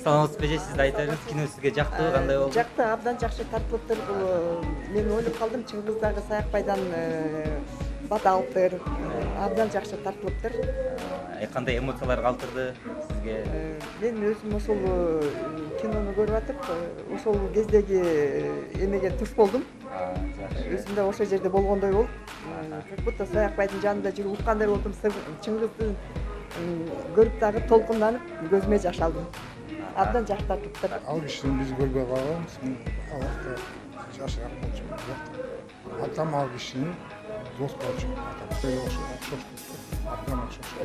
Саламатсызбы же, сиз айтыңыз, кино сизге жактыбы, кандай болду? Жакты, абдан жакшы тартылыптыр. Бул мен ойлоп калдым, Чыңгыздагы Саякбайдан бат алыптыр. Абдан жакшы тартылыптыр. Кандай эмоциялар калтырды сизге? Мен өзүм ошол кинону көрүп атып, ошол кездеги эмеге туш болдум. Өзүм да ошол жерде болгондой болуп, как будто Саякбайдын жанында жүрүп уткандай болдум. Чыңгызды көрүп дагы толкунданып, көзүмө жаш алдым. Абдан жакшы тартылыптыр. Ал кишини биз көрбөй калганбыз. Алакта жашыраак болчу. Атам ал кишинин дос болчу. Окшоштук. Абдан окшошту.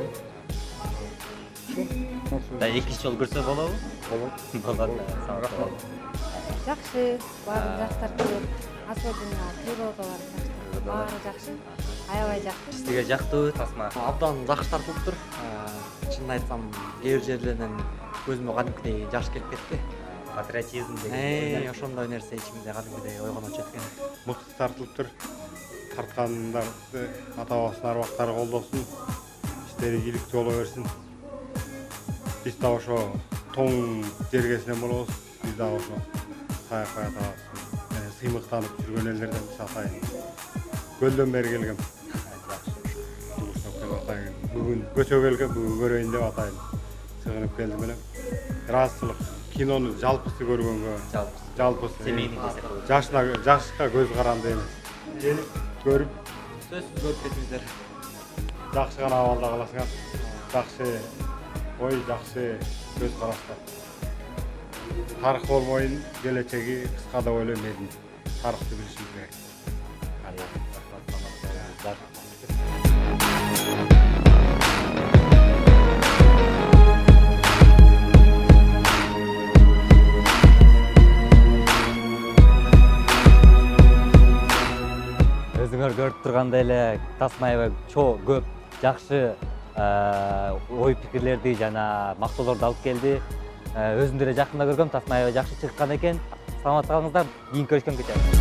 Да, экинчи жолу көрсө болобу? Болот. Рахмат. Жакшы, баары жакшы тартылып, особенно природалар жакшы, баары жакшы, аябай жакшы. Сизге жактыбы Тасма? Абдан жакшы тартылыптыр. Чынын айтсам, кээ бир жерлеринен көзүмө кадимкидей жаш келип кетти. Патриотизм деген. Ошондой нерсе ичимде кадимкидей ойгоночу экен. Мыкты тартылыптыр. Тарткандарды ата-бабасынын арбактары колдосун, иштери ийгиликтүү боло берсин. Биз да ошо тоң жергесинен болобуз. Биз да ошо Саякбай атабыз сыймыктанып жүргөн элдерден атайын. Көлдөн бери келгем. Бүгүн көчө келгем, бүгүн көрөйүн деп атайын. Сыгынып келдим эле. Ыраазычылык кинону жалпысы көргөнгө, жалпысы Семейный десек болот. жашка көз каранды эмес. Келип көрүп, Сөзсүз көрүп кетиңиздер. жакшы гана абалда каласыңар. Жакшы ой, жакшы көз карашта. Тарых болмойын, келечеги кыска деп ойлойм элдин. Тарыхты билишибиз керек. Өзүңөр көрүп тургандай эле Тасма аябай чоо көп жакшы ой пикирлерди жана мактоолорду алып келди. Өзүм деле жакында көргөм, Тасма аябай жакшы чыккан экен. Саламат калыңыздар, кийин көрүшкөнгөчө.